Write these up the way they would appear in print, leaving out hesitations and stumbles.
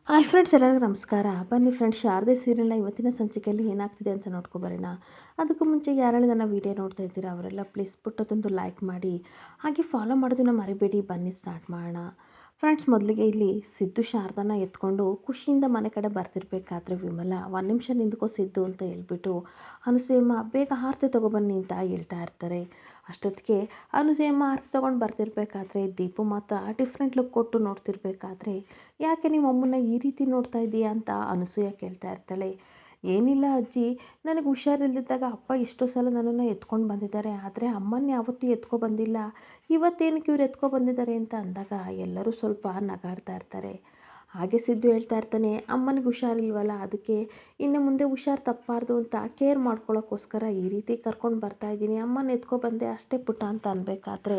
Hi friends, ಎಲ್ಲರಿಗೂ ನಮಸ್ಕಾರ. ಬನ್ನಿ ಫ್ರೆಂಡ್ಸ್, ಶಾರದೆ ಸೀರಿಯಲ್ನ ಇವತ್ತಿನ ಸಂಚಿಕೆಯಲ್ಲಿ ಏನಾಗ್ತಿದೆ ಅಂತ ನೋಡ್ಕೊಬರೋಣ. ಅದಕ್ಕೂ ಮುಂಚೆ ಯಾರೆಲ್ಲ ನನ್ನ ವೀಡಿಯೋ ನೋಡ್ತಾ ಇದ್ದೀರಾ ಅವರೆಲ್ಲ ಪ್ಲೀಸ್ ಪುಟ್ಟದೊಂದು ಲೈಕ್ ಮಾಡಿ, ಹಾಗೆ ಫಾಲೋ ಮಾಡೋದನ್ನ ಮರಿಬೇಡಿ. ಬನ್ನಿ ಸ್ಟಾರ್ಟ್ ಮಾಡೋಣ. ಫ್ರೆಂಡ್ಸ್, ಮೊದಲಿಗೆ ಇಲ್ಲಿ ಸಿದ್ದು ಶಾರದನ ಎತ್ಕೊಂಡು ಖುಷಿಯಿಂದ ಮನೆ ಕಡೆ ಬರ್ತಿರ್ಬೇಕಾದ್ರೆ ವಿಮಲ ಒಂದು ನಿಮಿಷ ನಿಂತ್ಕೋ ಸಿದ್ದು ಅಂತ ಹೇಳ್ಬಿಟ್ಟು ಅನಸೂಯಮ್ಮ ಬೇಗ ಆರತಿ ತೊಗೊಬನ್ನಿ ಅಂತ ಹೇಳ್ತಾ ಇರ್ತಾರೆ. ಅಷ್ಟೊತ್ತಿಗೆ ಅನಸೂಯಮ್ಮ ಆರತಿ ತೊಗೊಂಡು ಬರ್ತಿರ್ಬೇಕಾದ್ರೆ ದೀಪು ಮಾತ್ರ ಡಿಫ್ರೆಂಟ್ ಲುಕ್ ಕೊಟ್ಟು ನೋಡ್ತಿರ್ಬೇಕಾದ್ರೆ, ಯಾಕೆ ನಿಮ್ಮ ಅಮ್ಮನ್ನ ಈ ರೀತಿ ನೋಡ್ತಾ ಇದ್ದೀಯಾ ಅಂತ ಅನಸೂಯ ಕೇಳ್ತಾ ಇರ್ತಾಳೆ. ಏನಿಲ್ಲ ಅಜ್ಜಿ, ನನಗೆ ಹುಷಾರಿಲ್ದಿದ್ದಾಗ ಅಪ್ಪ ಎಷ್ಟೋ ಸಲ ನನ್ನನ್ನು ಎತ್ಕೊಂಡು ಬಂದಿದ್ದಾರೆ, ಆದರೆ ಅಮ್ಮನ ಯಾವತ್ತೂ ಎತ್ಕೊ ಬಂದಿಲ್ಲ. ಇವತ್ತೇನಕ್ಕೆ ಇವ್ರು ಎತ್ಕೊ ಬಂದಿದ್ದಾರೆ ಅಂತ ಅಂದಾಗ ಎಲ್ಲರೂ ಸ್ವಲ್ಪ ನಗಾಡ್ತಾ ಇರ್ತಾರೆ. ಹಾಗೆ ಸಿದ್ದು ಹೇಳ್ತಾ ಇರ್ತಾನೆ, ಅಮ್ಮನಿಗೆ ಹುಷಾರಿಲ್ವಲ್ಲ, ಅದಕ್ಕೆ ಇನ್ನು ಮುಂದೆ ಹುಷಾರು ತಪ್ಪಬಾರ್ದು ಅಂತ ಕೇರ್ ಮಾಡ್ಕೊಳ್ಳೋಕ್ಕೋಸ್ಕರ ಈ ರೀತಿ ಕರ್ಕೊಂಡು ಬರ್ತಾ ಇದ್ದೀನಿ, ಅಮ್ಮನ ಎತ್ಕೊ ಬಂದೆ ಅಷ್ಟೇ ಪುಟ್ಟ ಅಂತ ಅನ್ಬೇಕಾದ್ರೆ,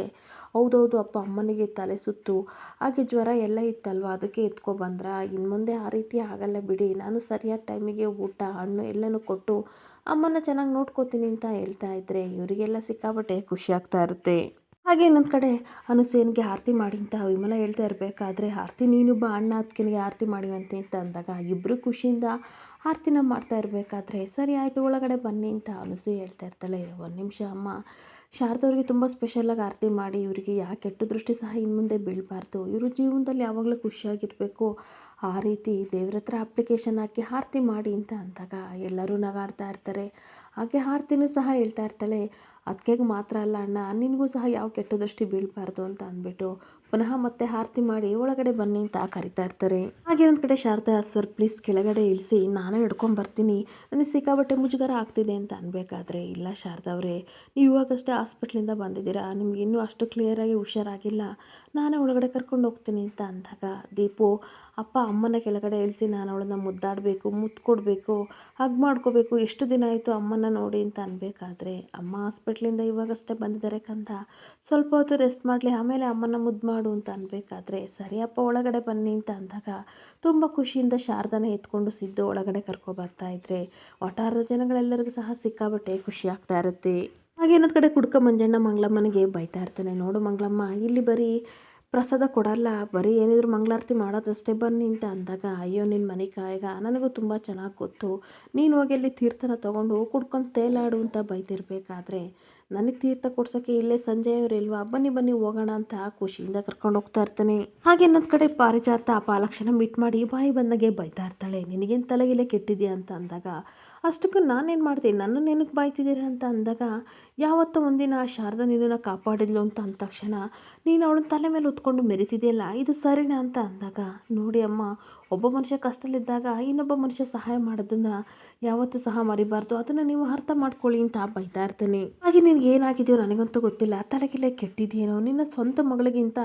ಹೌದೌದು ಅಪ್ಪ, ಅಮ್ಮನಿಗೆ ತಲೆ ಸುತ್ತು ಹಾಗೆ ಜ್ವರ ಎಲ್ಲ ಇತ್ತಲ್ವ, ಅದಕ್ಕೆ ಎತ್ಕೊ ಬಂದ್ರ. ಇನ್ನು ಮುಂದೆ ಆ ರೀತಿ ಆಗಲ್ಲ ಬಿಡಿ, ನಾನು ಸರಿಯಾದ ಟೈಮಿಗೆ ಊಟ ಹಣ್ಣು ಎಲ್ಲನೂ ಕೊಟ್ಟು ಅಮ್ಮನ ಚೆನ್ನಾಗಿ ನೋಡ್ಕೋತೀನಿ ಅಂತ ಹೇಳ್ತಾ ಇದ್ರೆ ಇವರಿಗೆಲ್ಲ ಸಿಕ್ಕಾಪಟ್ಟೆ ಖುಷಿ ಆಗ್ತಾ ಇರುತ್ತೆ. ಹಾಗೆ ಇನ್ನೊಂದು ಕಡೆ ಅನಸೂಯನಿಗೆ ಆರತಿ ಮಾಡಿ ಅಂತ ವಿಮಲ ಹೇಳ್ತಾ ಇರಬೇಕಾದ್ರೆ, ಆರತಿ ನೀನು ಬಾ, ಅಣ್ಣ ಅದಕ್ಕಿನಿಗೆ ಆರತಿ ಮಾಡಿವಂತೆ ಅಂತ ಅಂದಾಗ ಇಬ್ಬರು ಖುಷಿಯಿಂದ ಆರತಿನ ಮಾಡ್ತಾ ಇರಬೇಕಾದ್ರೆ, ಸರಿ ಆಯಿತು ಒಳಗಡೆ ಬನ್ನಿ ಅಂತ ಅನಸೂಯ ಹೇಳ್ತಾ ಇರ್ತಾಳೆ. ಒಂದು ನಿಮಿಷ ಅಮ್ಮ, ಶಾರದವ್ರಿಗೆ ತುಂಬ ಸ್ಪೆಷಲಾಗಿ ಆರತಿ ಮಾಡಿ, ಇವರಿಗೆ ಯಾಕೆ ಕೆಟ್ಟ ದೃಷ್ಟಿ ಸಹ ಇನ್ನು ಮುಂದೆ ಬೀಳಬಾರ್ದು, ಇವರು ಜೀವನದಲ್ಲಿ ಯಾವಾಗಲೂ ಖುಷಿಯಾಗಿರಬೇಕು, ಆ ರೀತಿ ದೇವ್ರ ಹತ್ರ ಅಪ್ಲಿಕೇಶನ್ ಹಾಕಿ ಆರತಿ ಮಾಡಿ ಅಂತ ಅಂದಾಗ ಎಲ್ಲರೂ ನಗಾಡ್ತಾ ಇರ್ತಾರೆ. ಹಾಗೆ ಆರತಿನೂ ಸಹ ಹೇಳ್ತಾ ಇರ್ತಾಳೆ, ಅದಕ್ಕೆ ಮಾತ್ರ ಅಲ್ಲ ಅಣ್ಣ, ನಿನಗೂ ಸಹ ಯಾವ ಕೆಟ್ಟ ದೃಷ್ಟಿ ಬೀಳಬಾರ್ದು ಅಂತ ಅಂದ್ಬಿಟ್ಟು ಪುನಃ ಮತ್ತೆ ಆರತಿ ಮಾಡಿ ಒಳಗಡೆ ಬನ್ನಿ ಅಂತ ಕರಿತಾ ಇರ್ತಾರೆ. ಹಾಗೆ ಒಂದು ಕಡೆ ಶಾರದಾ, ಸರ್ ಪ್ಲೀಸ್ ಕೆಳಗಡೆ ಇಳಿಸಿ, ನಾನೇ ಹಿಡ್ಕೊಂಬರ್ತೀನಿ, ನನಗೆ ಸಿಕ್ಕಾಬಟ್ಟೆ ಮುಜುಗರ ಆಗ್ತಿದೆ ಅಂತ ಅನ್ಬೇಕಾದ್ರೆ, ಇಲ್ಲ ಶಾರದಾ ಅವರೇ, ನೀವು ಇವಾಗಷ್ಟೇ ಹಾಸ್ಪಿಟ್ಲಿಂದ ಬಂದಿದ್ದೀರಾ, ನಿಮ್ಗೆ ಇನ್ನೂ ಅಷ್ಟು ಕ್ಲಿಯರಾಗಿ ಹುಷಾರಾಗಿಲ್ಲ, ನಾನೇ ಒಳಗಡೆ ಕರ್ಕೊಂಡು ಹೋಗ್ತೀನಿ ಅಂತ ಅಂದಾಗ ದೀಪು, ಅಪ್ಪ ಅಮ್ಮನ ಕೆಳಗಡೆ ಇಳಿಸಿ, ನಾನು ಅವಳನ್ನ ಮುದ್ದಾಡಬೇಕು, ಮುತ್ತು ಕೊಡಬೇಕು, ಹಗ್ ಮಾಡ್ಕೋಬೇಕು, ಎಷ್ಟು ದಿನ ಆಯಿತು ಅಮ್ಮನ ನೋಡಿ ಅಂತ ಅನ್ಬೇಕಾದ್ರೆ, ಅಮ್ಮ ಹಾಸ್ಪಿಟ್ಲಿಂದ ಇವಾಗಷ್ಟೇ ಬಂದಿದ್ದಾರೆ ಕಂದ, ಸ್ವಲ್ಪ ಹೊತ್ತು ರೆಸ್ಟ್ ಮಾಡಲಿ, ಆಮೇಲೆ ಅಮ್ಮನ ಮುದ್ದು ಮಾಡು ಅಂತ ಅನ್ಬೇಕಾದ್ರೆ, ಸರಿಯಪ್ಪ ಒಳಗಡೆ ಬನ್ನಿ ಅಂತ ಅಂದಾಗ ತುಂಬ ಖುಷಿಯಿಂದ ಶಾರದನ ಎತ್ಕೊಂಡು ಸಿದ್ದು ಒಳಗಡೆ ಕರ್ಕೊಬರ್ತಾ ಇದ್ರೆ ವಟಾರದ ಜನಗಳೆಲ್ಲರಿಗೂ ಸಹ ಸಿಕ್ಕಾಬಟ್ಟೆ ಖುಷಿ ಆಗ್ತಾ ಇರುತ್ತೆ. ಹಾಗೆ ಇನ್ನೊಂದು ಕಡೆ ಕುಡ್ಕ ಮಂಜಣ್ಣ ಮಂಗಳಮ್ಮನಿಗೆ ಬೈತಾ ಇರ್ತಾನೆ, ನೋಡು ಮಂಗಳಮ್ಮ, ಇಲ್ಲಿ ಬರೀ ಪ್ರಸಾದ ಕೊಡಲ್ಲ, ಬರೀ ಏನಿದ್ರು ಮಂಗಳಾರತಿ ಮಾಡೋದಷ್ಟೇ, ಬನ್ನಿ ಅಂತ ಅಂದಾಗ, ಅಯ್ಯೋ ನಿನ್ನ ಮನೆ ಕಾಯಗ ನನಗೂ ತುಂಬ ಚೆನ್ನಾಗಿ ಗೊತ್ತು, ನೀನು ಹೋಗಿ ಅಲ್ಲಿ ತೀರ್ಥನ ತೊಗೊಂಡು ಕುಡ್ಕೊಂಡು ತೇಲಾಡು ಅಂತ ಬೈತಿರ್ಬೇಕಾದ್ರೆ, ನನಗೆ ತೀರ್ಥ ಕೊಡ್ಸೋಕ್ಕೆ ಇಲ್ಲೇ ಸಂಜೆಯವರು ಇಲ್ವಾ, ಬನ್ನಿ ಬನ್ನಿ ಹೋಗೋಣ ಅಂತ ಖುಷಿಯಿಂದ ಕರ್ಕೊಂಡು ಹೋಗ್ತಾ ಇರ್ತಾನೆ. ಹಾಗೆ ಇನ್ನೊಂದು ಕಡೆ ಪಾರಿಜಾತ ಪಾಲಕ್ಷಣ ಮೀಟ್ ಮಾಡಿ ಬಾಯಿ ಬಂದಾಗೆ ಬೈತಾ ಇರ್ತಾಳೆ, ನಿನಗೇನು ತಲೆಗಿಲೆ ಕೆಟ್ಟಿದೆಯಾ ಅಂತ ಅಂದಾಗ, ಅಷ್ಟಕ್ಕೂ ನಾನೇನು ಮಾಡ್ತೀನಿ, ನನ್ನನ್ನು ಏನಕ್ಕೆ ಬಾಯ್ತಿದ್ದೀರಾ ಅಂತ ಅಂದಾಗ, ಯಾವತ್ತೋ ಒಂದಿನ ಶಾರದಾ ನಿನ್ನನ್ನು ಕಾಪಾಡಿದ್ಲು ಅಂತ ಅಂದ ತಕ್ಷಣ ನೀನು ಅವಳನ್ನ ತಲೆ ಮೇಲೆ ಹೊತ್ಕೊಂಡು ಮೆರಿತಿದೆಯಲ್ಲ, ಇದು ಸರಿನಾ ಅಂತ ಅಂದಾಗ, ನೋಡಿ ಅಮ್ಮ, ಒಬ್ಬ ಮನುಷ್ಯ ಕಷ್ಟದಲ್ಲಿದ್ದಾಗ ಇನ್ನೊಬ್ಬ ಮನುಷ್ಯ ಸಹಾಯ ಮಾಡೋದನ್ನು ಯಾವತ್ತೂ ಸಹ ಮರಿಬಾರ್ದು, ಅದನ್ನು ನೀವು ಅರ್ಥ ಮಾಡ್ಕೊಳ್ಳಿ ಅಂತ ಬೈತಾ ಇರ್ತೀನಿ. ಹಾಗೆ ನಿನ್ಗೆ ಏನಾಗಿದೆಯೋ ನನಗಂತೂ ಗೊತ್ತಿಲ್ಲ, ತಲೆಗಿಲೆ ಕೆಟ್ಟಿದೆಯೇನೋ, ನಿನ್ನ ಸ್ವಂತ ಮಗಳಿಗಿಂತ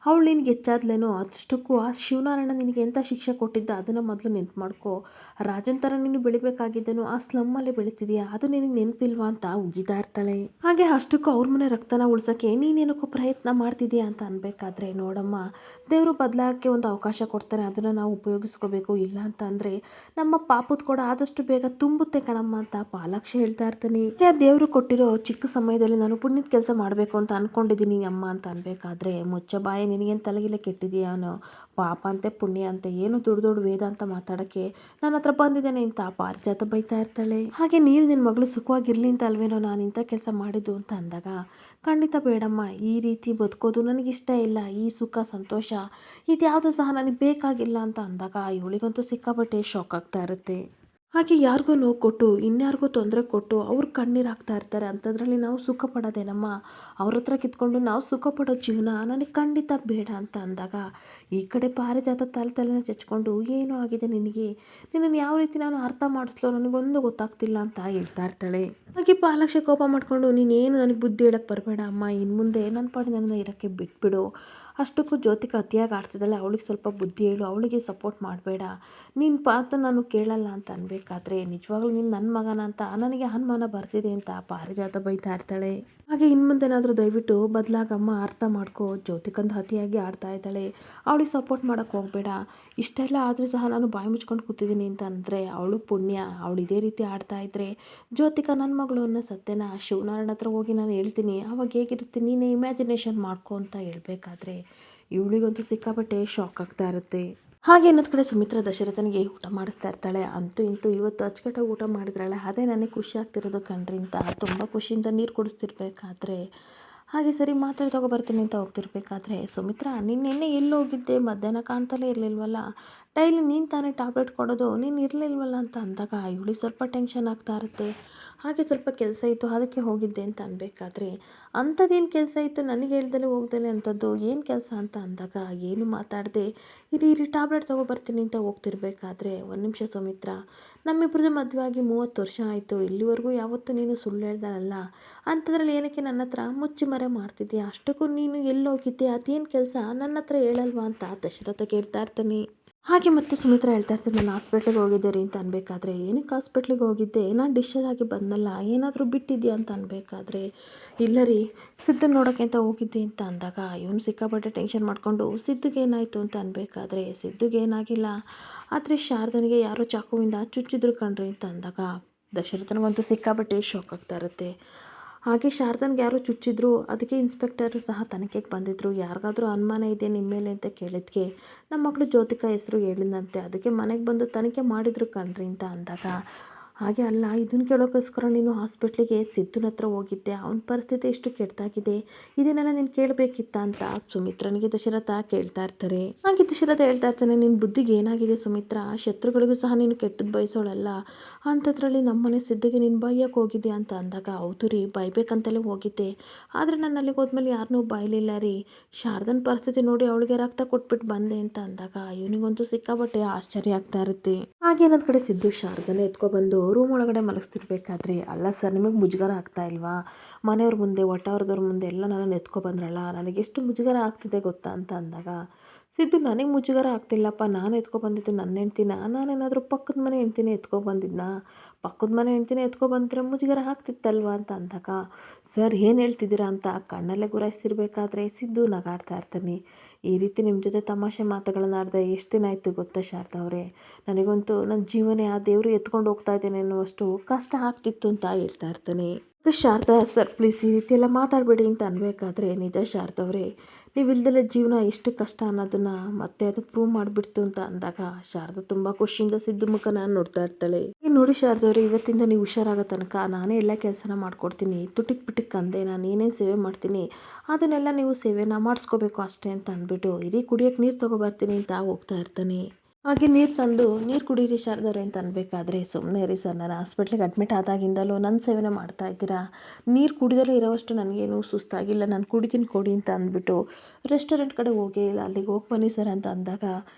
ಅವಳು ನಿನಗೆ ಹೆಚ್ಚಾದ್ಲೇನೋ, ಅಷ್ಟಕ್ಕೂ ಆ ಶಿವನಾರಾಯಣ ನಿನಗೆ ಎಂಥ ಶಿಕ್ಷೆ ಕೊಟ್ಟಿದ್ದ ಅದನ್ನು ಮೊದಲು ನೆನ್ಪು ಮಾಡ್ಕೋ, ರಾಜನ್ ಥರ ನೀನು ಬೆಳಿಬೇಕಾಗಿದ್ದೇನೋ ಆ ಸ್ಲಮ್ಮಲ್ಲಿ ಬೆಳೀತಿದೆಯಾ, ಅದು ನಿನಗೆ ನೆನಪಿಲ್ವಾ ಅಂತ ಉಗಿತಾ ಇರ್ತಾಳೆ. ಹಾಗೆ ಅಷ್ಟಕ್ಕೂ ಅವ್ರ ಮನೆ ರಕ್ತನ ಉಳ್ಸೋಕ್ಕೆ ನೀನೇನಕ್ಕೂ ಪ್ರಯತ್ನ ಮಾಡ್ತಿದ್ದೀಯಾ ಅಂತ ಅನ್ಬೇಕಾದ್ರೆ, ನೋಡಮ್ಮ, ದೇವರು ಬದಲಾಗಕ್ಕೆ ಒಂದು ಅವಕಾಶ ಕೊಡ್ತಾನೆ, ಅದನ್ನು ನಾವು ಉಪಯೋಗಿಸ್ಕೋಬೇಕು, ಇಲ್ಲ ಅಂತ ಅಂದರೆ ನಮ್ಮ ಪಾಪದ ಕೂಡ ಆದಷ್ಟು ಬೇಗ ತುಂಬುತ್ತೆ ಕಣಮ್ಮ ಅಂತ ಪಾಲಾಕ್ಷ ಹೇಳ್ತಾ ಇರ್ತಾನೆ. ದೇವರು ಕೊಟ್ಟಿರೋ ಚಿಕ್ಕ ಸಮಯದಲ್ಲಿ ನಾನು ಪುಣ್ಯದ ಕೆಲಸ ಮಾಡಬೇಕು ಅಂತ ಅಂದ್ಕೊಂಡಿದ್ದೀನಿ ಅಮ್ಮ ಅಂತ ಅನ್ಬೇಕಾದ್ರೆ, ಮುಚ್ಚ ಬಾಯಿ, ನಿನಗೇನು ತಲೆಗಿಲೆ ಕೆಟ್ಟಿದೆಯಾ ಅನ್ನೋ, ಪಾಪ ಅಂತೆ ಪುಣ್ಯ ಅಂತೆ ಏನು ದೊಡ್ಡ ದೊಡ್ಡ ವೇದ ಅಂತ ಮಾತಾಡೋಕ್ಕೆ ನನ್ನ ಹತ್ರ ಬಂದಿದ್ದೇನೆ ಅಂತ ಪಾರಿಜಾತ ಬೈತಾ ಇರ್ತಾಳೆ. ಹಾಗೆ ನೀನು ನಿನ್ನ ಮಗಳು ಸುಖವಾಗಿರ್ಲಿ ಅಂತ ಅಲ್ವೇನೋ ನಾನು ಇಂಥ ಕೆಲಸ ಮಾಡಿದ್ದು ಅಂತ ಅಂದಾಗ, ಖಂಡಿತ ಬೇಡಮ್ಮ, ಈ ರೀತಿ ಬದುಕೋದು ನನಗಿಷ್ಟ ಇಲ್ಲ, ಈ ಸುಖ ಸಂತೋಷ ಇದ್ಯಾವುದು ಸಹ ನನಗೆ ಬೇಕಾಗಿಲ್ಲ ಅಂತ ಅಂದಾಗ ಇವಳಿಗಂತೂ ಸಿಕ್ಕಾಪಟ್ಟೆ ಶಾಕ್ ಆಗ್ತಾ ಇರುತ್ತೆ. ಹಾಗೆ ಯಾರಿಗೋ ನೋವು ಕೊಟ್ಟು ಇನ್ಯಾರಿಗೋ ತೊಂದರೆ ಕೊಟ್ಟು ಅವ್ರು ಕಣ್ಣೀರು ಹಾಕ್ತಾ ಇರ್ತಾರೆ, ಅಂಥದ್ರಲ್ಲಿ ನಾವು ಸುಖ ಪಡೋದೇನಮ್ಮ, ಅವ್ರ ಹತ್ರ ಕಿತ್ಕೊಂಡು ನಾವು ಸುಖ ಪಡೋ ಜೀವನ ನನಗೆ ಖಂಡಿತ ಬೇಡ ಅಂತ ಅಂದಾಗ, ಈ ಕಡೆ ಪಾರಿಜಾತ ತಲೆನ ಚಚ್ಕೊಂಡು, ಏನೂ ಆಗಿದೆ ನಿನಗೆ, ನಿನ್ನನ್ನು ಯಾವ ರೀತಿ ನಾನು ಅರ್ಥ ಮಾಡಿಸ್ಲೋ ನನಗೊಂದು ಗೊತ್ತಾಗ್ತಿಲ್ಲ ಅಂತ ಹೇಳ್ತಾ ಇರ್ತಾಳೆ. ಹಾಗೆ ಪಾಲಕ್ಷ ಕೋಪ ಮಾಡಿಕೊಂಡು, ನೀನೇನು ನನಗೆ ಬುದ್ಧಿ ಹೇಳಕ್ಕೆ ಬರಬೇಡ ಅಮ್ಮ, ಇನ್ನು ಮುಂದೆ ನನ್ನ ಪಾಡಿ ನನ್ನನ್ನು ಇರೋಕ್ಕೆ ಬಿಟ್ಬಿಡು, ಅಷ್ಟಕ್ಕೂ ಜ್ಯೋತಿಕ ಅತಿಯಾಗಿ ಆಡ್ತಿದ್ದಾಳೆ, ಅವಳಿಗೆ ಸ್ವಲ್ಪ ಬುದ್ಧಿ ಹೇಳು, ಅವಳಿಗೆ ಸಪೋರ್ಟ್ ಮಾಡಬೇಡ, ನಿನ್ನ ಪಾತ್ರ ನಾನು ಕೇಳಲ್ಲ ಅಂತ ಅನ್ಬೇಕಾದ್ರೆ, ನಿಜವಾಗ್ಲೂ ನೀನು ನನ್ನ ಮಗನ ಅಂತ ನನಗೆ ಅನುಮಾನ ಬರ್ತಿದೆ ಅಂತ ಪಾರಿಜಾತ ಬೈತಾ ಇರ್ತಾಳೆ. ಹಾಗೆ ಇನ್ನು ಮುಂದೆನಾದರೂ ದಯವಿಟ್ಟು ಬದಲಾಗಮ್ಮ, ಅರ್ಥ ಮಾಡ್ಕೋ, ಜ್ಯೋತಿಕಂದು ಅತಿಯಾಗಿ ಆಡ್ತಾ ಇದ್ದಾಳೆ, ಅವಳಿಗೆ ಸಪೋರ್ಟ್ ಮಾಡೋಕ್ಕೆ ಹೋಗಬೇಡ, ಇಷ್ಟೆಲ್ಲ ಆದರೂ ಸಹ ನಾನು ಬಾಯಿ ಮುಚ್ಕೊಂಡು ಕೂತಿದ್ದೀನಿ ಅಂತ ಅಂದರೆ ಅವಳು ಪುಣ್ಯ, ಅವಳು ಇದೇ ರೀತಿ ಆಡ್ತಾ ಇದ್ದರೆ ಜ್ಯೋತಿಕ ನನ್ನ ಮಗಳು ಅನ್ನೋ ಸತ್ಯನ ಶಿವನಾರಾಯಣ ಹತ್ರ ಹೋಗಿ ನಾನು ಹೇಳ್ತೀನಿ, ಅವಾಗ ಹೇಗಿರುತ್ತೆ ನೀನೇ ಇಮ್ಯಾಜಿನೇಷನ್ ಮಾಡ್ಕೊ ಅಂತ ಹೇಳ್ಬೇಕಾದ್ರೆ ಇವಳಿಗಂತೂ ಸಿಕ್ಕಾಪಟ್ಟೆ ಶಾಕ್ ಆಗ್ತಾ ಇರುತ್ತೆ. ಹಾಗೆ ಇನ್ನೊಂದು ಕಡೆ ಸುಮಿತ್ರಾ ದಶರಥನಿಗೆ ಊಟ ಮಾಡಿಸ್ತಾ ಇರ್ತಾಳೆ. ಅಂತೂ ಇಂತೂ ಇವತ್ತು ಅಚ್ಚುಕಟ್ಟಾಗಿ ಊಟ ಮಾಡಿದ್ರಳೆ, ಅದೇ ನನಗೆ ಖುಷಿ ಆಗ್ತಿರೋದು ಕಣ್ರಿ ಅಂತ ತುಂಬ ಖುಷಿಯಿಂದ ನೀರು ಕುಡಿಸ್ತಿರ್ಬೇಕಾದ್ರೆ, ಹಾಗೆ ಸರಿ ಮಾತ್ರೆ ತೊಗೊಬರ್ತೀನಿ ಅಂತ ಹೋಗ್ತಿರ್ಬೇಕಾದ್ರೆ, ಸುಮಿತ್ರಾ ನೀನು ನಿನ್ನೆ ಎಲ್ಲಿ ಹೋಗಿದ್ದೆ, ಮಧ್ಯಾಹ್ನ ಕಾಣ್ತಲೇ ಇರಲಿಲ್ವಲ್ಲ, ಡೈಲಿ ನೀನು ತಾನೇ ಟ್ಯಾಬ್ಲೆಟ್ ಕೊಡೋದು, ನೀನು ಇರಲಿಲ್ವಲ್ಲ ಅಂತ ಅಂದಾಗ ಇವಳಿಗೆ ಸ್ವಲ್ಪ ಟೆನ್ಷನ್ ಆಗ್ತಾ ಇರುತ್ತೆ. ಹಾಗೆ ಸ್ವಲ್ಪ ಕೆಲಸ ಇತ್ತು ಅದಕ್ಕೆ ಹೋಗಿದ್ದೆ ಅಂತ ಅನ್ಬೇಕಾದ್ರೆ, ಅಂಥದ್ದೇನು ಕೆಲಸ ಇತ್ತು ನನಗೆ ಹೇಳ್ದಲೇ ಹೋಗ್ದಲೇ ಅಂಥದ್ದು ಏನು ಕೆಲಸ ಅಂತ ಅಂದಾಗ ಏನು ಮಾತಾಡದೆ ಇರಿ ಇರಿ ಟ್ಯಾಬ್ಲೆಟ್ ತೊಗೊಬರ್ತೀನಿ ಅಂತ ಹೋಗ್ತಿರ್ಬೇಕಾದ್ರೆ, ಒಂದು ನಿಮಿಷ ಸುಮಿತ್ರಾ, ನಮ್ಮಿಬ್ರದ್ದು ಮದುವೆ ಆಗಿ 30 ವರ್ಷ ಆಯಿತು, ಇಲ್ಲಿವರೆಗೂ ಯಾವತ್ತೂ ನೀನು ಸುಳ್ಳು ಹೇಳ್ದಲ್ಲ, ಅಂಥದ್ರಲ್ಲಿ ಏನಕ್ಕೆ ನನ್ನ ಹತ್ರ ಮುಚ್ಚಿ ಮರೆ ಮಾಡ್ತಿದ್ಯಾ, ಅಷ್ಟಕ್ಕೂ ನೀನು ಎಲ್ಲಿ ಹೋಗಿದ್ದೆ, ಅದೇನು ಕೆಲಸ ನನ್ನ ಹತ್ರ ಹೇಳಲ್ವಾ ಅಂತ ದಶರಥ ಕೇಳ್ತಾ ಇರ್ತಾನೆ. ಹಾಗೆ ಮತ್ತೆ ಸುಮಿತ್ರಾ ಹೇಳ್ತಾ ಇರ್ತೀನಿ, ನಾನು ಹಾಸ್ಪಿಟ್ಲಿಗೆ ಹೋಗಿದ್ದೆ ರೀ ಅಂತ ಅನ್ಬೇಕಾದ್ರೆ, ಏನಕ್ಕೆ ಹಾಸ್ಪಿಟ್ಲಿಗೆ ಹೋಗಿದ್ದೆ, ನಾನು ಡಿಸ್ಚಾರ್ಜ್ ಆಗಿ ಬಂದಲ್ಲ, ಏನಾದರೂ ಬಿಟ್ಟಿದ್ಯಾ ಅಂತ ಅನ್ಬೇಕಾದ್ರೆ, ಇಲ್ಲ ರೀ ಸಿದ್ದು ನೋಡೋಕ್ಕೆ ಅಂತ ಹೋಗಿದ್ದೆ ಅಂತ ಅಂದಾಗ ಇವನು ಸಿಕ್ಕಾಪಟ್ಟೆ ಟೆನ್ಷನ್ ಮಾಡಿಕೊಂಡು ಸಿದ್ದುಗೆ ಏನಾಯಿತು ಅಂತ ಅನ್ಬೇಕಾದ್ರೆ, ಸಿದ್ದುಗೆ ಏನಾಗಿಲ್ಲ, ಆದರೆ ಶಾರದನಿಗೆ ಯಾರೋ ಚಾಕುವಿಂದ ಚುಚ್ಚಿದ್ರು ಕಣ್ರಿ ಅಂತ ಅಂದಾಗ ದಶರಥನಿಗಂತೂ ಸಿಕ್ಕಾಪಟ್ಟೆ ಶಾಕ್ ಆಗ್ತಾ ಇರುತ್ತೆ. ಹಾಗೆ ಶಾರದನ್ಗೆ ಯಾರೋ ಚುಚ್ಚಿದ್ರು, ಅದಕ್ಕೆ ಇನ್ಸ್ಪೆಕ್ಟರ್ ಸಹ ತನಿಖೆಗೆ ಬಂದಿದ್ದರು. ಯಾರಿಗಾದ್ರೂ ಅನುಮಾನ ಇದೆ ನಿಮ್ಮ ಮೇಲೆ ಅಂತ ಕೇಳಿದ್ಕೆ ನಮ್ಮ ಮಗಳು ಜ್ಯೋತಿಕಾ ಹೆಸರು ಹೇಳಿದಂತೆ, ಅದಕ್ಕೆ ಮನೆಗೆ ಬಂದು ತನಿಖೆ ಮಾಡಿದ್ರು ಕಣ್ರಿ ಅಂತ ಅಂದಾಗ, ಹಾಗೆ ಅಲ್ಲ ಇದನ್ನು ಕೇಳೋಕ್ಕೋಸ್ಕರ ನೀನು ಹಾಸ್ಪಿಟ್ಲಿಗೆ ಸಿದ್ದುನ ಹತ್ರ ಹೋಗಿದ್ದೆ, ಅವನ ಪರಿಸ್ಥಿತಿ ಎಷ್ಟು ಕೆಟ್ಟದಾಗಿದೆ, ಇದನ್ನೆಲ್ಲ ನೀನು ಕೇಳಬೇಕಿತ್ತ ಅಂತ ಸುಮಿತ್ರನಿಗೆ ದಶರಥ ಕೇಳ್ತಾ ಇರ್ತಾರೆ. ಹಾಗೆ ದಶರಥ ಹೇಳ್ತಾ ಇರ್ತಾನೆ, ನಿನ್ನ ಬುದ್ಧಿಗೆ ಏನಾಗಿದೆ ಸುಮಿತ್ರಾ, ಶತ್ರುಗಳಿಗೂ ಸಹ ನೀನು ಕೆಟ್ಟದ್ದು ಬಯಸೋಳಲ್ಲ, ಅಂಥದ್ರಲ್ಲಿ ನಮ್ಮನೆ ಸಿದ್ಧಿಗೆ ನೀನು ಬೈಯಕ್ಕೆ ಹೋಗಿದ್ದೆ ಅಂತ ಅಂದಾಗ, ಹೌದು ರೀ ಬೈಬೇಕಂತಲೇ ಹೋಗಿದ್ದೆ, ಆದರೆ ನಾನು ಅಲ್ಲಿಗೆ ಹೋದ್ಮೇಲೆ ಯಾರನ್ನೂ ಬೈಲಿಲ್ಲ ರೀ, ಶಾರದನ ಪರಿಸ್ಥಿತಿ ನೋಡಿ ಅವಳಿಗೆ ರಕ್ತ ಕೊಟ್ಬಿಟ್ಟು ಬಂದೆ ಅಂತ ಅಂದಾಗ ಇವನಿಗಂತೂ ಸಿಕ್ಕಾಬಟ್ಟೆ ಆಶ್ಚರ್ಯ ಆಗ್ತಾ ಇರುತ್ತೆ. ಹಾಗೆ ಇನ್ನೊಂದು ಕಡೆ ಸಿದ್ದು ಶಾರದನ ಎತ್ಕೊಬಂದು ರೂಮ್ ಒಳಗಡೆ ಮಲಗಿಸ್ತಿರ್ಬೇಕಾದ್ರೆ, ಅಲ್ಲ ಸರ್ ನಿಮಗೆ ಮುಜುಗರ ಆಗ್ತಾ ಇಲ್ವಾ, ಮನೆಯವ್ರ ಮುಂದೆ ಒಟ್ಟವ್ರದವ್ರ ಮುಂದೆ ಎಲ್ಲ ನನ್ನನ್ನು ಎತ್ಕೊಬಂದ್ರಲ್ಲ, ನನಗೆಷ್ಟು ಮುಜುಗರ ಆಗ್ತಿದೆ ಗೊತ್ತಾ ಅಂತ ಅಂದಾಗ, ಸಿದ್ದು ನನಗೆ ಮುಜುಗರ ಆಗ್ತಿಲ್ಲಪ್ಪ, ನಾನು ಎತ್ಕೊಬಂದಿದ್ದು ನನ್ನ ಹೆಂಡ್ತಿನ, ನಾನೇನಾದರೂ ಪಕ್ಕದ ಮನೆ ಹೆಂಡ್ತಿನೇ ಎತ್ಕೊಬಂದಿದ್ನಾ, ಪಕ್ಕದ ಮನೆ ಹೆಂಡ್ತಿನೇ ಎತ್ಕೊಬಂದ್ರೆ ಮುಜುಗರ ಆಗ್ತಿತ್ತಲ್ವ ಅಂತ ಅಂದಾಗ, ಸರ್ ಏನು ಹೇಳ್ತಿದ್ದೀರಾ ಅಂತ ಕಣ್ಣಲ್ಲೇ ಗುರಾಯಿಸ್ತಿರ್ಬೇಕಾದ್ರೆ ಸಿದ್ದು ನಗಾಡ್ತಾ ಇರ್ತಾನೆ. ಈ ರೀತಿ ನಿಮ್ಮ ಜೊತೆ ತಮಾಷೆ ಮಾತುಗಳನ್ನಾಡಿದೆ ಎಷ್ಟು ದಿನ ಆಯಿತು ಗೊತ್ತಾ ಶಾರದಾ ಅವರೇ, ನನಗಂತೂ ನನ್ನ ಜೀವನೇ ಆ ದೇವರು ಎತ್ಕೊಂಡು ಹೋಗ್ತಾ ಇದ್ದೇನೆ ಅನ್ನುವಷ್ಟು ಕಷ್ಟ ಆಗ್ತಿತ್ತು ಅಂತ ಹೇಳ್ತಾ ಇರ್ತಾನೆ. ಶಾರದಾ ಸರ್ ಪ್ಲೀಸ್ ಈ ರೀತಿ ಎಲ್ಲ ಮಾತಾಡಬೇಡಿ ಅಂತ ಅನ್ಬೇಕಾದ್ರೆ, ನಿಜ ಶಾರದಾ ಅವರೇ ನೀವು ಇಲ್ದಲೇ ಜೀವನ ಎಷ್ಟು ಕಷ್ಟ ಅನ್ನೋದನ್ನು ಮತ್ತೆ ಅದು ಪ್ರೂವ್ ಮಾಡಿಬಿಡ್ತು ಅಂತ ಅಂದಾಗ ಶಾರದಾ ತುಂಬ ಖುಷಿಯಿಂದ ಸಿದ್ದು ಮುಖನ ನೋಡ್ತಾ ಇರ್ತಾಳೆ. ಈ ನೋಡಿ ಶಾರದಾ ಅವರೇ, ಇವತ್ತಿಂದ ನೀವು ಹುಷಾರಾಗೋ ತನಕ ನಾನೇ ಎಲ್ಲ ಕೆಲಸನ ಮಾಡ್ಕೊಡ್ತೀನಿ, ತುಟಿಕ್ ಪಿಟಿಕ್ ಅಂದೆ ನಾನು ಏನೇನು ಸೇವೆ ಮಾಡ್ತೀನಿ ಅದನ್ನೆಲ್ಲ ನೀವು ಸೇವೆನ ಮಾಡಿಸ್ಕೋಬೇಕು ಅಷ್ಟೇ ಅಂತ ಅಂದ್ಬಿಟ್ಟು, ಇಡೀ ಕುಡಿಯೋಕ್ಕೆ ನೀರು ತೊಗೊಬರ್ತೀನಿ ಅಂತ ಹೋಗ್ತಾ ಇರ್ತಾನೆ. ಹಾಗೆ ನೀರು ತಂದು, ನೀರು ಕುಡೀರಿ ಶಾರದವ್ರೆ ಅಂತ ಅನ್ಬೇಕಾದ್ರೆ, ಸುಮ್ಮನೆ ಇರಿ ಸರ್ ನಾನು ಹಾಸ್ಪಿಟ್ಲಿಗೆ ಅಡ್ಮಿಟ್ ಆದಾಗಿಂದಲೂ ನನ್ನ ಸೇವೆನೇ ಮಾಡ್ತಾ ಇದ್ದೀರಾ, ನೀರು ಕುಡಿದಲೇ ಇರೋವಷ್ಟು ನನಗೇನು ಸುಸ್ತಾಗಿಲ್ಲ, ನಾನು ಕುಡಿತೀನಿ ಕೊಡಿ ಅಂತ ಅಂದ್ಬಿಟ್ಟು ರೆಸ್ಟೋರೆಂಟ್ ಕಡೆ ಹೋಗೇ ಇಲ್ಲ, ಅಲ್ಲಿಗೆ ಹೋಗಿ ಬನ್ನಿ ಸರ್ ಅಂತ ಅಂದಾಗ,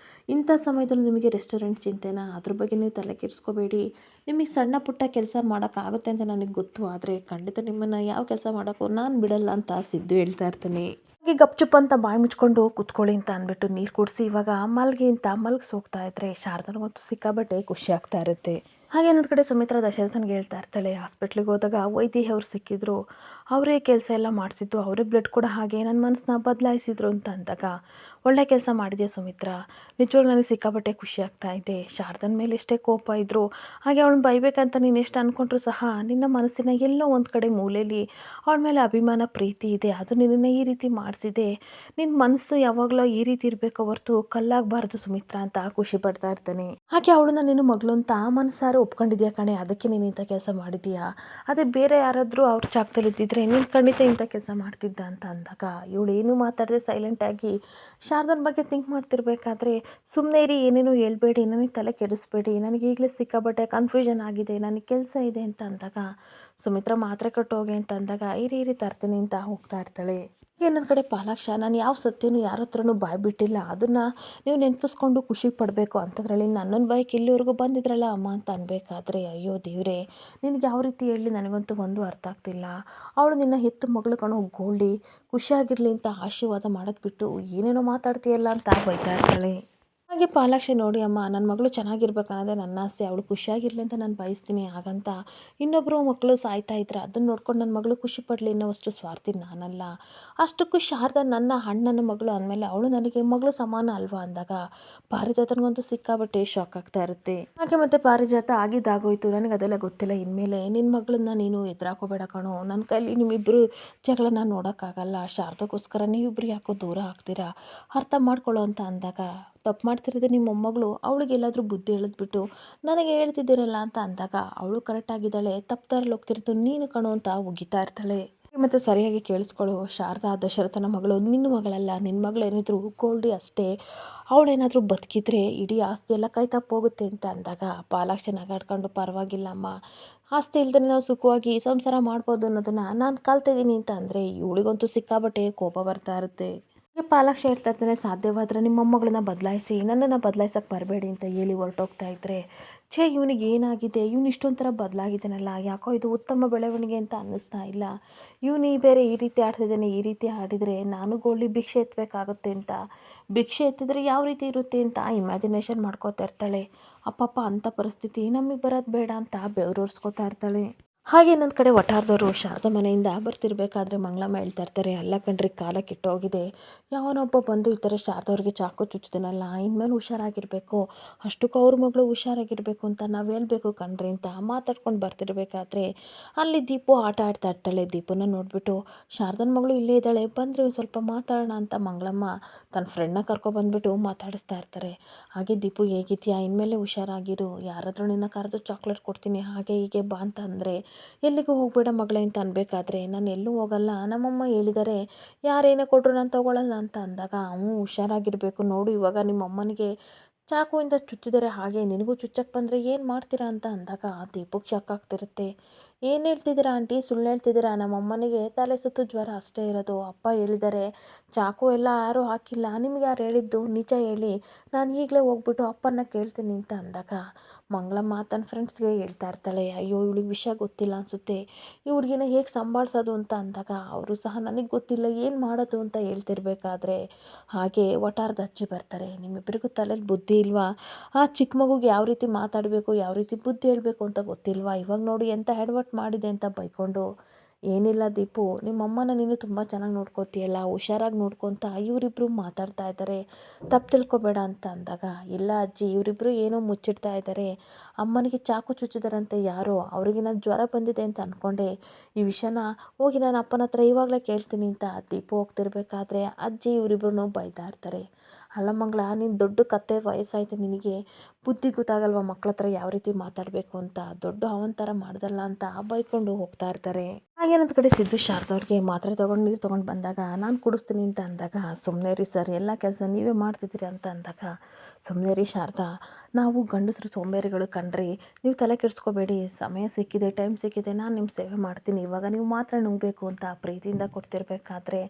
ಇಂಥ ಸಮಯದಲ್ಲಿ ನಿಮಗೆ ರೆಸ್ಟೋರೆಂಟ್ ಚಿಂತೆನಾ, ಅದ್ರ ಬಗ್ಗೆ ನೀವು ತಲೆ ಕೆಡಿಸ್ಕೋಬೇಡಿ, ನಿಮಗೆ ಸಣ್ಣ ಪುಟ್ಟ ಕೆಲಸ ಮಾಡೋಕ್ಕಾಗುತ್ತೆ ಅಂತ ನನಗೆ ಗೊತ್ತು, ಆದರೆ ಖಂಡಿತ ನಿಮ್ಮನ್ನು ಯಾವ ಕೆಲಸ ಮಾಡೋಕ್ಕೂ ನಾನು ಬಿಡಲ್ಲ ಅಂತ ಸಿದ್ದು ಹೇಳ್ತಾ ಇರ್ತಾನೆ. ಹಾಗೆ ಗಪ್ಚುಪ್ ಅಂತ ಬಾಯಿ ಮುಚ್ಕೊಂಡು ಕೂತ್ಕೊಳ್ಳಿ ಅಂತ ಅಂದ್ಬಿಟ್ಟು ನೀರು ಕುಡಿಸಿ ಇವಾಗ ಮಲ್ಗಿ ಅಂತ ಮಲ್ಗಿಸಿ ಹೋಗ್ತಾ ಇದ್ರೆ, ಶಾರದನಿಗಂತೂ ಸಿಕ್ಕಾಬಟ್ಟೆ ಖುಷಿ ಆಗ್ತಾ ಇರುತ್ತೆ. ಹಾಗೆ ಇನ್ನೊಂದು ಕಡೆ ಸುಮಿತ್ರಾ ದಶರಥನ್ಗೆ ಹೇಳ್ತಾ ಇರ್ತಾಳೆ, ಹಾಸ್ಪಿಟ್ಲಿಗೆ ಹೋದಾಗ ವೈದ್ಯ ಅವ್ರು ಸಿಕ್ಕಿದ್ರು, ಅವರೇ ಕೆಲಸ ಎಲ್ಲ ಮಾಡಿಸಿದ್ದು, ಅವರೇ ಬ್ಲಡ್ ಕೂಡ ಹಾಗೆ ನನ್ನ ಮನಸ್ಸನ್ನ ಬದಲಾಯಿಸಿದ್ರು ಅಂತ ಅಂದಾಗ, ಒಳ್ಳೆ ಕೆಲಸ ಮಾಡಿದೆ ಸುಮಿತ್ರಾ, ನಿಜವಾಗ್ಲೂ ನನಗೆ ಸಿಕ್ಕಾಪಟ್ಟೆ ಖುಷಿ ಆಗ್ತಾ ಇದೆ, ಶಾರದನ ಮೇಲೆ ಎಷ್ಟೇ ಕೋಪ ಇದ್ದರು, ಹಾಗೆ ಅವಳನ್ನ ಬೈಬೇಕಂತ ನೀನು ಎಷ್ಟು ಅಂದ್ಕೊಂಡ್ರು ಸಹ ನಿನ್ನ ಮನಸ್ಸಿನ ಎಲ್ಲೋ ಒಂದು ಕಡೆ ಮೂಲೆಯಲ್ಲಿ ಅವಳ ಮೇಲೆ ಅಭಿಮಾನ ಪ್ರೀತಿ ಇದೆ, ಅದು ನಿನ್ನನ್ನು ಈ ರೀತಿ ಮಾಡಿಸಿದೆ, ನಿನ್ನ ಮನಸ್ಸು ಯಾವಾಗಲೂ ಈ ರೀತಿ ಇರಬೇಕು ಹೊರತು ಕಲ್ಲಾಗಬಾರ್ದು ಸುಮಿತ್ರಾ ಅಂತ ಖುಷಿ ಪಡ್ತಾ ಇರ್ತಾನೆ. ಹಾಗೆ ಅವಳನ್ನ ನೀನು ಮಗಳು ಅಂತ ಮನಸಾರೆ ಒಪ್ಕೊಂಡಿದ್ಯಾ ಕಣೆ, ಅದಕ್ಕೆ ನೀನು ಇಂಥ ಕೆಲಸ ಮಾಡಿದೀಯಾ, ಅದೇ ಬೇರೆ ಯಾರಾದರೂ ಅವ್ರ ಜಾಗದಲ್ಲಿ ಇದ್ದಿದ್ರೆ ನೀನು ಖಂಡಿತ ಇಂಥ ಕೆಲಸ ಮಾಡ್ತಿದ್ದ ಅಂತ ಅಂದಾಗ, ಇವಳು ಏನೂ ಮಾತಾಡದೆ ಸೈಲೆಂಟಾಗಿ ಶಾರದನ ಬಗ್ಗೆ ಥಿಂಕ್ ಮಾಡ್ತಿರ್ಬೇಕಾದ್ರೆ, ಸುಮ್ಮನೆ ಇರಿ ಏನೇನೋ ಹೇಳ್ಬೇಡಿ, ನನಗೆ ತಲೆ ಕೆಡಿಸ್ಬೇಡಿ, ನನಗೆ ಈಗಲೇ ಸಿಕ್ಕಾಪಟ್ಟೆ ಕನ್ಫ್ಯೂಷನ್ ಆಗಿದೆ, ನನಗೆ ಕೆಲಸ ಇದೆ ಅಂತ ಅಂದಾಗ, ಸುಮಿತ್ರಾ ಮಾತ್ರೆ ಕೊಟ್ಟು ಹೋಗಿ ಅಂತ ಅಂದಾಗ, ಇರಿ ಇರಿ ತರ್ತೀನಿ ಅಂತ ಹೋಗ್ತಾ ಇರ್ತಾಳೆ. ಇನ್ನೊಂದು ಕಡೆ ಪಾಲಾಕ್ಷ, ನಾನು ಯಾವ ಸತ್ಯನೂ ಯಾರ ಹತ್ರನೂ ಬಾಯಿ ಬಿಟ್ಟಿಲ್ಲ, ಅದನ್ನು ನೀವು ನೆನಪಿಸ್ಕೊಂಡು ಖುಷಿ ಪಡಬೇಕು, ಅಂಥದ್ರಲ್ಲಿ ನನ್ನನ್ನು ಬಾಯ್ಕೆ ಇಲ್ಲಿವರೆಗೂ ಬಂದಿದ್ರಲ್ಲ ಅಮ್ಮ ಅಂತ ಅನ್ಬೇಕಾದ್ರೆ, ಅಯ್ಯೋ ದೇವ್ರೆ ನಿನಗೆ ಯಾವ ರೀತಿ ಹೇಳಿ ನನಗಂತೂ ಒಂದು ಅರ್ಥ ಆಗ್ತಿಲ್ಲ, ಅವಳು ನಿನ್ನ ಹೆತ್ತು ಮಗಳು ಕಣೋ ಗೋಲ್ಡಿ, ಖುಷಿಯಾಗಿರಲಿ ಅಂತ ಆಶೀರ್ವಾದ ಮಾಡೋದು ಬಿಟ್ಟು ಏನೇನೋ ಮಾತಾಡ್ತೀಯಲ್ಲ ಅಂತ ಬೈತಾ ಇರ್ತಾಳೆ. ಹಾಗೆ ಪಾಲಾಕ್ಷಿ, ನೋಡಿ ಅಮ್ಮ ನನ್ನ ಮಗಳು ಚೆನ್ನಾಗಿರ್ಬೇಕು ಅನ್ನೋದೇ ನನ್ನ ಆಸೆ, ಅವಳು ಖುಷಿಯಾಗಿರಲಿ ಅಂತ ನಾನು ಬಯಸ್ತೀನಿ, ಹಾಗಂತ ಇನ್ನೊಬ್ಬರು ಮಕ್ಕಳು ಸಾಯ್ತಾ ಇದ್ರೆ ಅದನ್ನು ನೋಡ್ಕೊಂಡು ನನ್ನ ಮಗಳು ಖುಷಿ ಪಡಲಿ ಅನ್ನೋವಷ್ಟು ಸ್ವಾರ್ಥಿ ನಾನಲ್ಲ, ಅಷ್ಟಕ್ಕೂ ಶಾರದಾ ನನ್ನ ಅಣ್ಣನ ಮಗಳು ಅಂದಮೇಲೆ ಅವಳು ನನಗೆ ಮಗಳು ಸಮಾನ ಅಲ್ವಾ ಅಂದಾಗ ಪಾರಿಜಾತನಿಗಂತೂ ಸಿಕ್ಕಾಬಟ್ಟೆ ಶಾಕ್ ಆಗ್ತಾ ಇರುತ್ತೆ. ಹಾಗೆ ಮತ್ತೆ ಪಾರಿಜಾತ ಆಗಿದ್ದಾಗೋಯ್ತು, ನನಗೆ ಅದೆಲ್ಲ ಗೊತ್ತಿಲ್ಲ, ಇನ್ಮೇಲೆ ನಿನ್ನ ಮಗಳನ್ನ ನೀನು ಎದುರಾಕೋಬೇಡ ಕಣೋ, ನನ್ನ ಕೈಲಿ ನಿಮ್ಮಿಬ್ಬರು ಜಗಳನ್ನ ನೋಡೋಕ್ಕಾಗಲ್ಲ, ಶಾರದಕ್ಕೋಸ್ಕರ ನೀವಿಬ್ಬರು ಯಾಕೋ ದೂರ ಆಗ್ತೀರಾ, ಅರ್ಥ ಮಾಡ್ಕೊಳ್ಳೋ ಅಂತ ಅಂದಾಗ ತಪ್ಪು ಮಾಡ್ತಿರೋದು ನಿಮ್ಮ ಮೊಮ್ಮಗಳು, ಅವಳಿಗೆ ಎಲ್ಲಾದರೂ ಬುದ್ಧಿ ಹೇಳಿದ್ಬಿಟ್ಟು ನನಗೆ ಹೇಳ್ತಿದ್ದೀರಲ್ಲ ಅಂತ ಅಂದಾಗ ಅವಳು ಕರೆಕ್ಟಾಗಿದ್ದಾಳೆ, ತಪ್ಪು ದಾರಿಲಿ ಹೋಗ್ತಿರೋದು ನೀನು ಕಣೋ ಅಂತ ಉಗಿತಾ ಇರ್ತಾಳೆ. ಮತ್ತು ಸರಿಯಾಗಿ ಕೇಳಿಸ್ಕೊಳ್ಳೋ ಶಾರದಾ, ದಶರಥನ ಮಗಳು ನಿನ್ನ ಮಗಳಲ್ಲ, ನಿನ್ನ ಮಗಳೇನಿದ್ರು ಗೋಲ್ಡಿ ಅಷ್ಟೇ, ಅವಳೇನಾದರೂ ಬದುಕಿದ್ರೆ ಇಡೀ ಆಸ್ತಿ ಎಲ್ಲ ಕೈ ತಪ್ಪೋಗುತ್ತೆ ಅಂತ ಅಂದಾಗ ಪಾಲಾಕ್ಷ ನಗಾಡ್ಕೊಂಡು ಪರವಾಗಿಲ್ಲಮ್ಮ, ಆಸ್ತಿ ಇಲ್ದೇ ನಾವು ಸುಖವಾಗಿ ಸಂಸಾರ ಮಾಡ್ಬೋದು ಅನ್ನೋದನ್ನು ನಾನು ಕಲ್ತಿದ್ದೀನಿ ಅಂತ ಅಂದರೆ ಇವಳಿಗಂತೂ ಸಿಕ್ಕಾಬಟ್ಟೆ ಕೋಪ ಬರ್ತಾ ಇರುತ್ತೆ. ಪಾಲಾಕ್ಷ ಹೇಳ್ತಾ ಇರ್ತಾನೆ, ಸಾಧ್ಯವಾದರೆ ನಿಮ್ಮ ಮೊಮ್ಮಗಳನ್ನ ಬದಲಾಯಿಸಿ, ನನ್ನನ್ನು ಬದಲಾಯಿಸಕ್ಕೆ ಬರಬೇಡಿ ಅಂತ ಹೇಳಿ ಹೊರಟೋಗ್ತಾ ಇದ್ದರೆ, ಛೇ ಇವನಿಗೆ ಏನಾಗಿದೆ, ಇವನು ಇಷ್ಟೊಂದು ಥರ ಬದಲಾಗಿದ್ದಾನಲ್ಲ, ಯಾಕೋ ಇದು ಉತ್ತಮ ಬೆಳವಣಿಗೆ ಅಂತ ಅನ್ನಿಸ್ತಾ ಇಲ್ಲ, ಇವನು ಬೇರೆ ಈ ರೀತಿ ಆಡ್ತಿದ್ದಾನೆ, ಈ ರೀತಿ ಆಡಿದರೆ ನಾನು ಗೋಲ್ಡಿ ಭಿಕ್ಷೆ ಎತ್ತಬೇಕಾಗುತ್ತೆ ಅಂತ, ಭಿಕ್ಷೆ ಎತ್ತಿದ್ರೆ ಯಾವ ರೀತಿ ಇರುತ್ತೆ ಅಂತ ಇಮ್ಯಾಜಿನೇಷನ್ ಮಾಡ್ಕೋತಾ ಇರ್ತಾಳೆ. ಅಪ್ಪಪ್ಪ ಅಂಥ ಪರಿಸ್ಥಿತಿ ನಮಗೆ ಬರೋದು ಬೇಡ ಅಂತ ಬೆವರೋರ್ಸ್ಕೋತಾ ಇರ್ತಾಳೆ. ಹಾಗೆ ಇನ್ನೊಂದು ಕಡೆ ವಠಾರದವರು ಶಾರದಾ ಮನೆಯಿಂದ ಬರ್ತಿರ್ಬೇಕಾದ್ರೆ ಮಂಗಳಮ್ಮ ಹೇಳ್ತಾ ಇರ್ತಾರೆ, ಅಲ್ಲ ಕಣ್ರಿ ಕಾಲ ಕೆಟ್ಟೋಗಿದೆ, ಯಾವನೊಬ್ಬ ಬಂದು ಈ ಥರ ಶಾರದವ್ರಿಗೆ ಚಾಕು ಚುಚ್ಚಿದನಲ್ಲ, ಇನ್ಮೇಲೆ ಹುಷಾರಾಗಿರಬೇಕು, ಅಷ್ಟಕ್ಕೂ ಅವ್ರ ಮಗಳು ಹುಷಾರಾಗಿರಬೇಕು ಅಂತ ನಾವು ಹೇಳ್ಬೇಕು ಕಣ್ರಿ ಅಂತ ಮಾತಾಡ್ಕೊಂಡು ಬರ್ತಿರ್ಬೇಕಾದ್ರೆ ಅಲ್ಲಿ ದೀಪು ಆಟ ಆಡ್ತಾ ಇರ್ತಾಳೆ. ದೀಪುನ ನೋಡಿಬಿಟ್ಟು ಶಾರದನ ಮಗಳು ಇಲ್ಲೇ ಇದ್ದಾಳೆ, ಬಂದರೆ ಒಂದು ಸ್ವಲ್ಪ ಮಾತಾಡೋಣ ಅಂತ ಮಂಗಳಮ್ಮ ತನ್ನ ಫ್ರೆಂಡ್ನ ಕರ್ಕೊಬಂದ್ಬಿಟ್ಟು ಮಾತಾಡಿಸ್ತಾ ಇರ್ತಾರೆ. ಹಾಗೆ ದೀಪು ಹೇಗಿದ್ಯಾ, ಇನ್ಮೇಲೆ ಹುಷಾರಾಗಿರು, ಯಾರಾದರೂ ನಿನ್ನ ಕರೆದು ಚಾಕ್ಲೇಟ್ ಕೊಡ್ತೀನಿ ಹಾಗೆ ಹೀಗೆ ಬಾ ಅಂತ ಅಂದರೆ, ಎಲ್ಲಿಗೂ ಹೋಗಬೇಡ ಮಗಳೇ ಅಂತ ಅನ್ಬೇಕಾದ್ರೆ ನಾನು ಎಲ್ಲೂ ಹೋಗಲ್ಲ, ನಮ್ಮಮ್ಮ ಹೇಳಿದ್ದಾರೆ ಯಾರೇನೇ ಕೊಟ್ಟರು ನಾನು ತೊಗೊಳ್ಳಲ್ಲ ಅಂತ ಅಂದಾಗ, ಅವನು ಹುಷಾರಾಗಿರಬೇಕು ನೋಡು, ಇವಾಗ ನಿಮ್ಮ ಅಮ್ಮನಿಗೆ ಚಾಕುವಿಂದ ಚುಚ್ಚಿದರೆ, ಹಾಗೆ ನಿನಗೂ ಚುಚ್ಚಕ್ಕೆ ಬಂದರೆ ಏನು ಮಾಡ್ತೀರಾ ಅಂತ ಅಂದಾಗ ದೀಪಕ್ಕೆ ಶಾಕ್ ಆಗ್ತಿರುತ್ತೆ. ಏನು ಹೇಳ್ತಿದ್ದೀರಾ ಆಂಟಿ, ಸುಳ್ಳು ಹೇಳ್ತಿದ್ದೀರಾ, ನಮ್ಮಮ್ಮನಿಗೆ ತಲೆ ಸುತ್ತು ಜ್ವರ ಅಷ್ಟೇ ಇರೋದು, ಅಪ್ಪ ಹೇಳಿದ್ದಾರೆ ಚಾಕು ಎಲ್ಲ ಯಾರೂ ಹಾಕಿಲ್ಲ, ನಿಮ್ಗೆ ಯಾರು ಹೇಳಿದ್ದು, ನಿಜ ಹೇಳಿ, ನಾನು ಈಗಲೇ ಹೋಗ್ಬಿಟ್ಟು ಅಪ್ಪನ ಕೇಳ್ತೀನಿ ಅಂತ ಅಂದಾಗ ಮಂಗಳಮ್ಮ ತನ್ನ ಫ್ರೆಂಡ್ಸ್ಗೆ ಹೇಳ್ತಾ ಇರ್ತಾಳೆ, ಅಯ್ಯೋ ಇವಳಿಗೆ ವಿಷಯ ಗೊತ್ತಿಲ್ಲ ಅನಿಸುತ್ತೆ, ಈ ಹುಡುಗಿನ ಹೇಗೆ ಸಂಭಾಳಿಸೋದು ಅಂತ ಅಂದಾಗ ಅವರು ಸಹ ನನಗೆ ಗೊತ್ತಿಲ್ಲ ಏನು ಮಾಡೋದು ಅಂತ ಹೇಳ್ತಿರ್ಬೇಕಾದ್ರೆ ಹಾಗೆ ವಠಾರದ ಅಜ್ಜಿ ಬರ್ತಾರೆ. ನಿಮ್ಮಿಬ್ಬರಿಗೂ ತಲೆಯಲ್ಲಿ ಬುದ್ಧಿ ಇಲ್ವಾ, ಆ ಚಿಕ್ಕ ಮಗುಗೆ ಯಾವ ರೀತಿ ಮಾತಾಡಬೇಕು, ಯಾವ ರೀತಿ ಬುದ್ಧಿ ಹೇಳಬೇಕು ಅಂತ ಗೊತ್ತಿಲ್ವಾ, ಇವಾಗ ನೋಡಿ ಎಂಥ ಎಡವಟ್ಟು ಮಾಡಿದೆ ಅಂತ ಬೈಕೊಂಡು, ಏನಿಲ್ಲ ದೀಪು, ನಿಮ್ಮಮ್ಮನ ನೀನು ತುಂಬ ಚೆನ್ನಾಗಿ ನೋಡ್ಕೋತೀಯಲ್ಲ, ಹುಷಾರಾಗಿ ನೋಡ್ಕೊತ ಇವರಿಬ್ಬರು ಮಾತಾಡ್ತಾ ಇದ್ದಾರೆ, ತಪ್ಪು ತಿಳ್ಕೊಬೇಡ ಅಂತ ಅಂದಾಗ, ಇಲ್ಲ ಅಜ್ಜಿ ಇವರಿಬ್ಬರು ಏನೋ ಮುಚ್ಚಿಡ್ತಾ ಇದ್ದಾರೆ, ಅಮ್ಮನಿಗೆ ಚಾಕು ಚುಚ್ಚಿದಾರಂತೆ ಯಾರೋ, ಅವ್ರಿಗೆ ನಾನು ಜ್ವರ ಬಂದಿದೆ ಅಂತ ಅಂದ್ಕೊಂಡೆ, ಈ ವಿಷಯನ ಹೋಗಿ ನಾನು ಅಪ್ಪನ ಹತ್ರ ಇವಾಗಲೇ ಕೇಳ್ತೀನಿ ಅಂತ ದೀಪು ಹೋಗ್ತಿರ್ಬೇಕಾದ್ರೆ ಅಜ್ಜಿ ಇವರಿಬ್ಬರನ್ನು ಬೈತಾ ಇರ್ತಾರೆ. ಅಲ್ಲ ಮಂಗಳ, ನೀನು ದೊಡ್ಡ ಕತ್ತೆ, ವಯಸ್ಸಾಯ್ತು ನಿನಗೆ, ಬುದ್ಧಿ ಗೊತ್ತಾಗಲ್ವ ಮಕ್ಳ ಹತ್ರ ಯಾವ ರೀತಿ ಮಾತಾಡಬೇಕು ಅಂತ, ದೊಡ್ಡ ಅವನ ಥರ ಮಾಡ್ದಲ್ಲ ಅಂತ ಬೈಕೊಂಡು ಹೋಗ್ತಾ ಇರ್ತಾರೆ. ಹಾಗೇನೊಂದು ಕಡೆ ಸಿದ್ದು ಶಾರದವ್ರಿಗೆ ಮಾತ್ರೆ ತೊಗೊಂಡು ನೀರು ತೊಗೊಂಡು ಬಂದಾಗ ನಾನು ಕುಡಿಸ್ತೀನಿ ಅಂತ ಅಂದಾಗ, ಸುಮ್ಮನೆ ರೀ ಸರ್, ಎಲ್ಲ ಕೆಲಸ ನೀವೇ ಮಾಡ್ತಿದ್ದೀರಿ ಅಂತ ಅಂದಾಗ, ಸುಮ್ಮನೆ ರೀ ಶಾರದಾ, ನಾವು ಗಂಡಸರು ಸೋಂಬೇರಿಗಳು ಕಣ್ರಿ, ನೀವು ತಲೆ ಕೆಡಿಸ್ಕೋಬೇಡಿ, ಸಮಯ ಸಿಕ್ಕಿದೆ, ಟೈಮ್ ಸಿಕ್ಕಿದೆ, ನಾನು ನಿಮ್ಮ ಸೇವೆ ಮಾಡ್ತೀನಿ, ಇವಾಗ ನೀವು ಮಾತ್ರೆ ನುಂಗಬೇಕು ಅಂತ ಪ್ರೀತಿಯಿಂದ ಕೊಡ್ತಿರ್ಬೇಕಾದ್ರೆ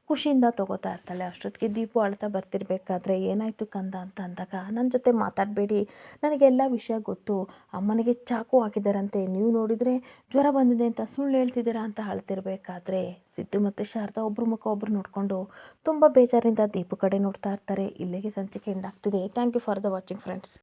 ಖುಷಿಯಿಂದ ತೊಗೋತಾ ಇರ್ತಾಳೆ. ಅಷ್ಟೊತ್ತಿಗೆ ದೀಪು ಅಳ್ತಾ ಬರ್ತಿರ್ಬೇಕಾದ್ರೆ, ಏನಾಯಿತು ಕಂದ ಅಂತ ಅಂದಾಗ, ನನ್ನ ಜೊತೆ ಮಾತಾಡಬೇಡಿ, ನನಗೆಲ್ಲ ವಿಷಯ ಗೊತ್ತು, ಅಮ್ಮನಿಗೆ ಚಾಕು ಹಾಕಿದ್ದಾರಂತೆ, ನೀವು ನೋಡಿದರೆ ಜ್ವರ ಬಂದಿದೆ ಅಂತ ಸುಳ್ಳು ಹೇಳ್ತಿದ್ದೀರಾ ಅಂತ ಅಳ್ತಿರ್ಬೇಕಾದ್ರೆ ಸಿದ್ದು ಮತ್ತು ಶಾರದಾ ಒಬ್ಬರು ಮುಖ ಒಬ್ಬರು ನೋಡಿಕೊಂಡು ತುಂಬ ಬೇಜಾರಿಂದ ದೀಪು ಕಡೆ ನೋಡ್ತಾ ಇರ್ತಾರೆ. ಇಲ್ಲಿಗೆ ಸಂಚಿಕೆ ಎಂಡ್ ಆಗ್ತಿದೆ. Thank you for the watching friends.